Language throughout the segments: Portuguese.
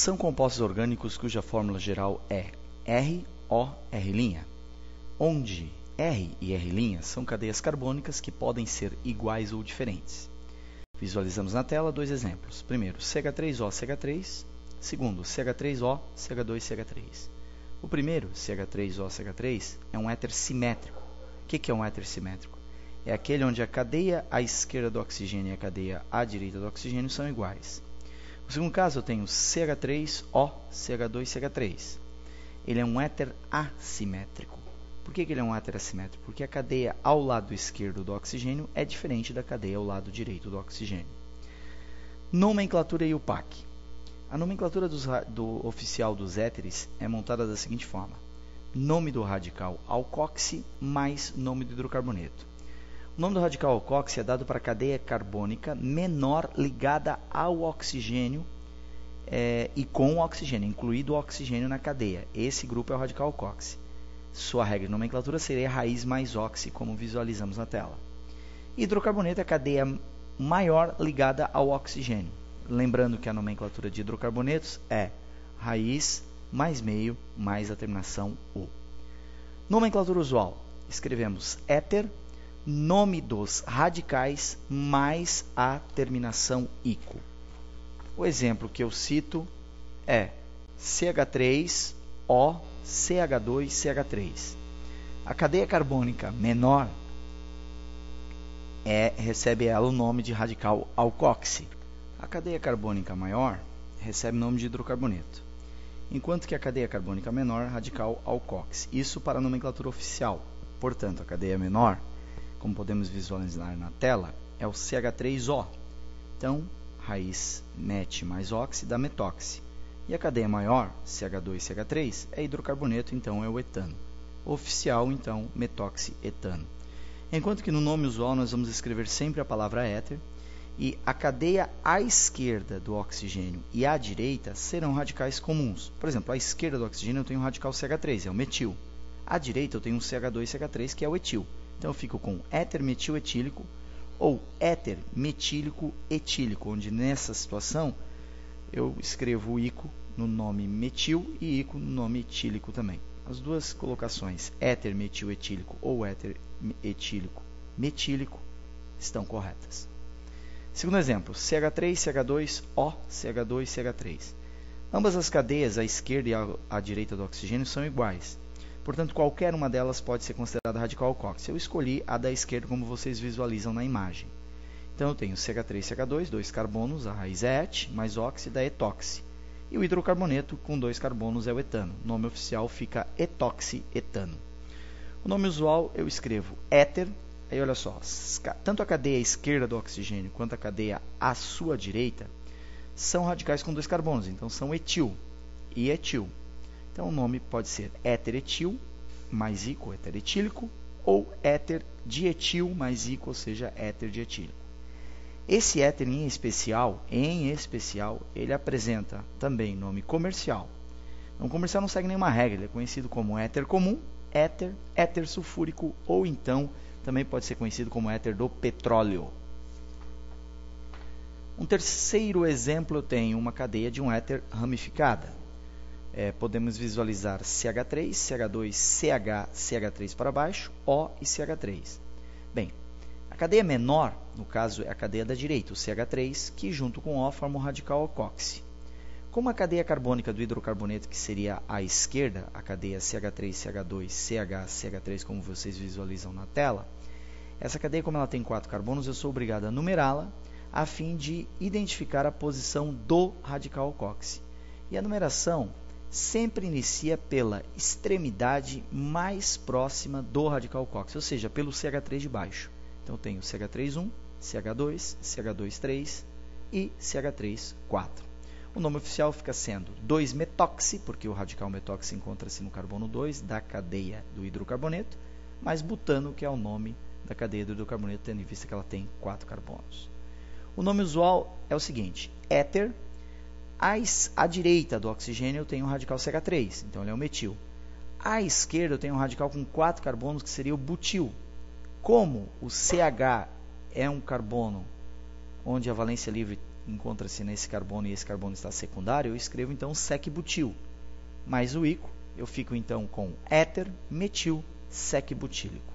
São compostos orgânicos cuja fórmula geral é ROR', onde R e R' são cadeias carbônicas que podem ser iguais ou diferentes. Visualizamos na tela dois exemplos. Primeiro, CH3O, CH3. Segundo, CH3O, CH2, CH3. O primeiro, CH3O, CH3, é um éter simétrico. O que é um éter simétrico? É aquele onde a cadeia à esquerda do oxigênio e a cadeia à direita do oxigênio são iguais. No segundo caso, eu tenho CH3O, CH2, CH3. Ele é um éter assimétrico. Por que ele é um éter assimétrico? Porque a cadeia ao lado esquerdo do oxigênio é diferente da cadeia ao lado direito do oxigênio. Nomenclatura e UPAC. A nomenclatura oficial dos éteres é montada da seguinte forma: nome do radical alcoxi mais nome do hidrocarboneto. O nome do radical alcoxi é dado para a cadeia carbônica menor ligada ao oxigênio e com o oxigênio, incluído o oxigênio na cadeia. Esse grupo é o radical alcoxi. Sua regra de nomenclatura seria raiz mais oxi, como visualizamos na tela. Hidrocarboneto é a cadeia maior ligada ao oxigênio. Lembrando que a nomenclatura de hidrocarbonetos é raiz mais meio mais a terminação U. Nomenclatura usual. Escrevemos éter, nome dos radicais mais a terminação ico. O exemplo que eu cito é CH3O, CH2, CH3. A cadeia carbônica menor recebe ela o nome de radical alcoxi. A cadeia carbônica maior recebe o nome de hidrocarboneto, enquanto que a cadeia carbônica menor, radical alcoxi. Isso para a nomenclatura oficial. Portanto, a cadeia menor, como podemos visualizar na tela, é o CH3O. Então, raiz met mais oxi dá metóxi. E a cadeia maior, CH2, CH3, é hidrocarboneto, então é o etano. Oficial, então, metóxi-etano. Enquanto que no nome usual nós vamos escrever sempre a palavra éter, e a cadeia à esquerda do oxigênio e à direita serão radicais comuns. Por exemplo, à esquerda do oxigênio eu tenho o radical CH3, é o metil. À direita eu tenho um CH2, CH3, que é o etil. Então eu fico com éter metil etílico ou éter metílico etílico, onde nessa situação eu escrevo ico no nome metil e ico no nome etílico também. As duas colocações, éter metil etílico ou éter etílico metílico, estão corretas. Segundo exemplo, CH3, CH2O, CH2, CH3. Ambas as cadeias, à esquerda e à direita do oxigênio, são iguais. Portanto, qualquer uma delas pode ser considerada radical alcoxi. Eu escolhi a da esquerda, como vocês visualizam na imagem. Então, eu tenho CH3, CH2, 2 carbonos, a raiz é et, mais oxi dá etóxi. E o hidrocarboneto com 2 carbonos é o etano. O nome oficial fica etoxi-etano. O nome usual eu escrevo éter. Aí olha só, tanto a cadeia à esquerda do oxigênio quanto a cadeia à sua direita são radicais com 2 carbonos, então são etil e etil. Então o nome pode ser éter etil mais ico, éter etílico, ou éter dietil mais ico, ou seja, éter dietílico. Esse éter em especial, ele apresenta também nome comercial. O comercial não segue nenhuma regra, ele é conhecido como éter comum, éter sulfúrico ou então também pode ser conhecido como éter do petróleo. Um terceiro exemplo, eu tenho uma cadeia de um éter ramificada. Podemos visualizar CH3, CH2, CH, CH3 para baixo, O e CH3. Bem, a cadeia menor, no caso, é a cadeia da direita, o CH3, que junto com O forma o radical alcoxi. Como a cadeia carbônica do hidrocarboneto, que seria à esquerda, a cadeia CH3, CH2, CH, CH3, como vocês visualizam na tela, essa cadeia, como ela tem 4 carbonos, eu sou obrigado a numerá-la a fim de identificar a posição do radical alcoxi. E a numeração sempre inicia pela extremidade mais próxima do radical alcoxi, ou seja, pelo CH3 de baixo. Então, eu tenho CH3,1, CH2, CH2,3 e CH3,4. O nome oficial fica sendo 2-metoxi, porque o radical metóxi encontra-se no carbono 2 da cadeia do hidrocarboneto, mais butano, que é o nome da cadeia do hidrocarboneto, tendo em vista que ela tem 4 carbonos. O nome usual é o seguinte: éter, à direita do oxigênio eu tenho o radical CH3, então ele é o metil. À esquerda eu tenho um radical com 4 carbonos, que seria o butil. Como o CH é um carbono onde a valência livre encontra-se nesse carbono e esse carbono está secundário, eu escrevo então sec-butil. Mais o ico, eu fico então com éter metil sec-butílico.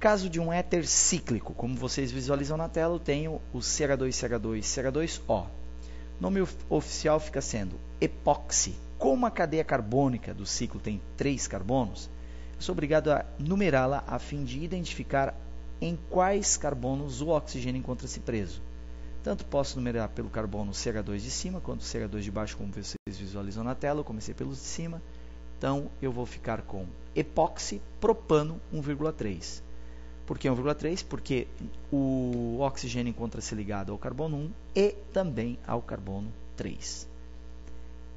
Caso de um éter cíclico, como vocês visualizam na tela, eu tenho o CH2CH2CH2O. Nome oficial fica sendo epóxi. Como a cadeia carbônica do ciclo tem 3 carbonos, eu sou obrigado a numerá-la a fim de identificar em quais carbonos o oxigênio encontra-se preso. Tanto posso numerar pelo carbono CH2 de cima, quanto CH2 de baixo, como vocês visualizam na tela. Eu comecei pelos de cima, então eu vou ficar com epóxi propano 1,3. Por que 1,3? Porque o oxigênio encontra-se ligado ao carbono 1 e também ao carbono 3.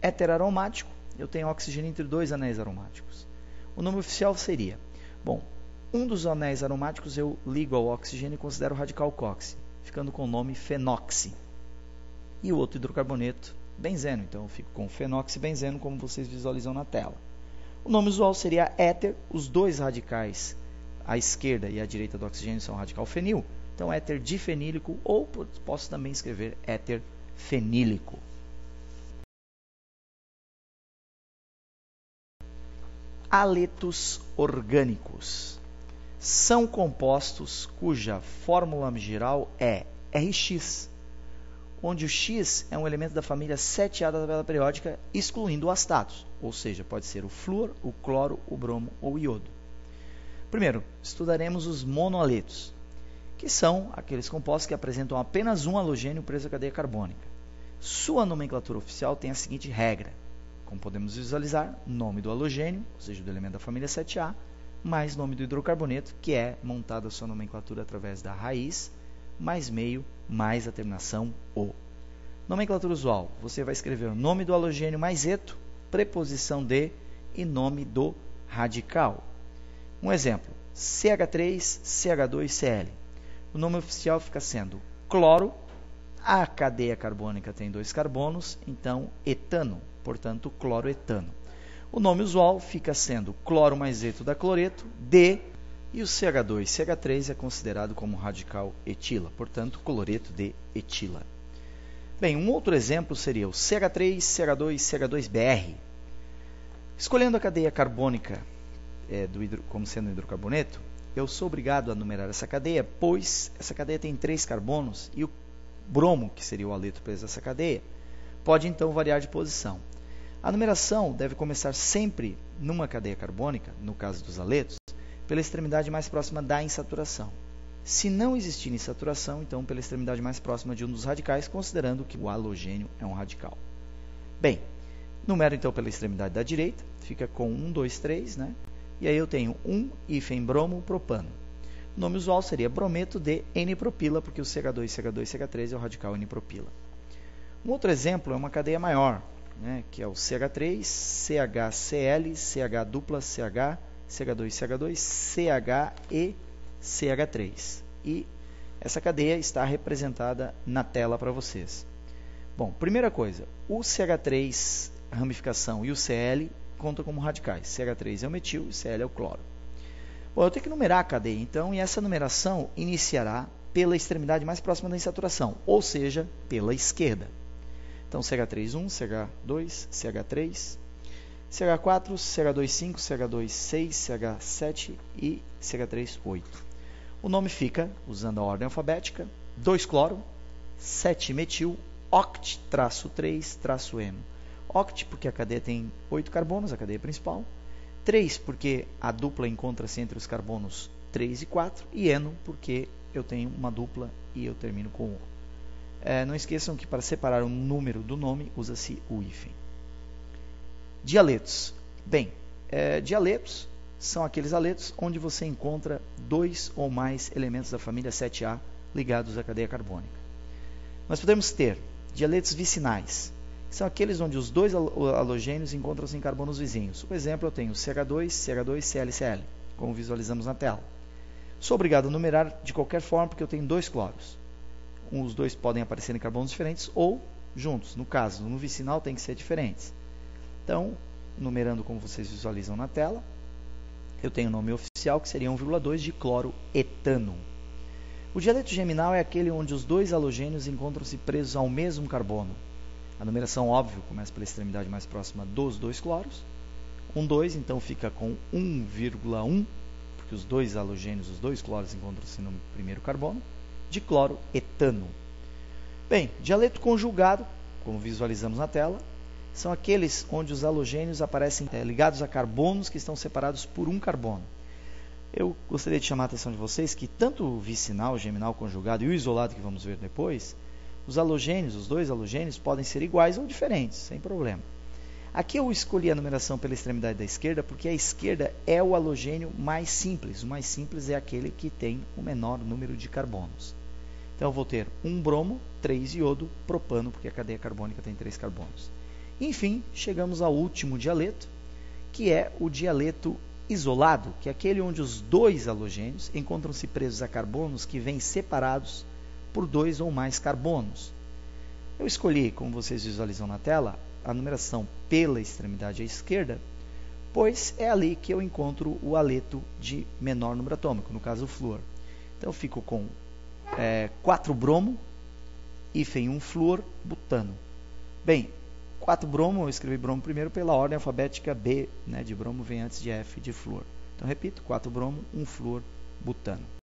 Éter aromático, eu tenho oxigênio entre 2 anéis aromáticos. O nome oficial seria, bom, um dos anéis aromáticos eu ligo ao oxigênio e considero radical coxi, ficando com o nome fenoxi. E o outro hidrocarboneto, benzeno, então eu fico com fenoxibenzeno, como vocês visualizam na tela. O nome usual seria éter, os dois radicais, à esquerda e à direita do oxigênio, são radical fenil, então éter difenílico, ou posso também escrever éter fenílico. Haletos orgânicos são compostos cuja fórmula geral é Rx, onde o X é um elemento da família 7A da tabela periódica, excluindo o astatos, ou seja, pode ser o flúor, o cloro, o bromo ou o iodo. Primeiro, estudaremos os monohaletos, que são aqueles compostos que apresentam apenas um halogênio preso à cadeia carbônica. Sua nomenclatura oficial tem a seguinte regra: como podemos visualizar, nome do halogênio, ou seja, do elemento da família 7A, mais nome do hidrocarboneto, que é montada a sua nomenclatura através da raiz, mais meio, mais a terminação O. Nomenclatura usual, você vai escrever o nome do halogênio mais eto, preposição de e nome do radical. Um exemplo, CH3CH2Cl. O nome oficial fica sendo cloro, a cadeia carbônica tem 2 carbonos, então etano. Portanto, cloroetano. O nome usual fica sendo cloro mais eto da cloreto, D, e o CH2CH3 é considerado como radical etila, portanto, cloreto de etila. Bem, um outro exemplo seria o CH3CH2CH2Br. Escolhendo a cadeia carbônica como sendo um hidrocarboneto, eu sou obrigado a numerar essa cadeia, pois essa cadeia tem 3 carbonos e o bromo, que seria o haleto preso a essa cadeia, pode então variar de posição. A numeração deve começar sempre numa cadeia carbônica, no caso dos haletos, pela extremidade mais próxima da insaturação. Se não existir insaturação, então pela extremidade mais próxima de um dos radicais, considerando que o halogênio é um radical. Bem, numero então pela extremidade da direita, fica com 1, 2, 3, né? E aí eu tenho 1-bromo propano. O nome usual seria brometo de N-propila, porque o CH2CH2CH3 é o radical N-propila. Um outro exemplo é uma cadeia maior, né, que é o CH3, CHCl, CH dupla, CH, CH2CH2, CH e CH3. E essa cadeia está representada na tela para vocês. Bom, primeira coisa, o CH3 ramificação e o Cl contam como radicais. CH3 é o metil e Cl é o cloro. Bom, eu tenho que numerar a cadeia, então, e essa numeração iniciará pela extremidade mais próxima da insaturação, ou seja, pela esquerda. Então, CH3, 1, CH2, CH3, CH4, CH2, 5, CH2, 6, CH7 e CH3, 8. O nome fica, usando a ordem alfabética, 2-cloro, 7-metil, oct-3-eno. Oct, porque a cadeia tem 8 carbonos, a cadeia principal. 3, porque a dupla encontra-se entre os carbonos 3 e 4. E eno, porque eu tenho uma dupla e eu termino com O. Não esqueçam que para separar o número do nome, usa-se o hífen. Dialetos. Bem, dialetos são aqueles haletos onde você encontra 2 ou mais elementos da família 7A ligados à cadeia carbônica. Nós podemos ter dialetos vicinais, que são aqueles onde os 2 halogênios encontram-se em carbonos vizinhos. Por exemplo, eu tenho CH2, CH2, Cl, Cl, como visualizamos na tela. Sou obrigado a numerar de qualquer forma porque eu tenho 2 cloros. Os 2 podem aparecer em carbonos diferentes ou juntos. No caso, no vicinal tem que ser diferentes. Então, numerando como vocês visualizam na tela, eu tenho o nome oficial que seria 1,2 de cloroetano. O dialeto geminal é aquele onde os dois halogênios encontram-se presos ao mesmo carbono. A numeração, óbvio, começa pela extremidade mais próxima dos dois cloros. 2, então fica com 1,1, porque os dois halogênios, os dois cloros encontram-se no primeiro carbono, de cloro etano. Bem, dialeto conjugado, como visualizamos na tela, são aqueles onde os halogênios aparecem ligados a carbonos que estão separados por um carbono. Eu gostaria de chamar a atenção de vocês que tanto o vicinal, o geminal conjugado e o isolado, que vamos ver depois, os halogênios, os dois halogênios, podem ser iguais ou diferentes, sem problema. Aqui eu escolhi a numeração pela extremidade da esquerda, porque a esquerda é o halogênio mais simples. O mais simples é aquele que tem o menor número de carbonos. Então eu vou ter 1 bromo, 3 iodo, propano, porque a cadeia carbônica tem 3 carbonos. Enfim, chegamos ao último dialeto, que é o dialeto isolado, que é aquele onde os dois halogênios encontram-se presos a carbonos que vêm separados por 2 ou mais carbonos. Eu escolhi, como vocês visualizam na tela, a numeração pela extremidade à esquerda, pois é ali que eu encontro o haleto de menor número atômico, no caso o flúor. Então eu fico com 4 bromo, hífen 1 flúor, butano. Bem, 4 bromo, eu escrevi bromo primeiro pela ordem alfabética B, né, de bromo vem antes de F de flúor. Então repito, 4 bromo, 1 flúor, butano.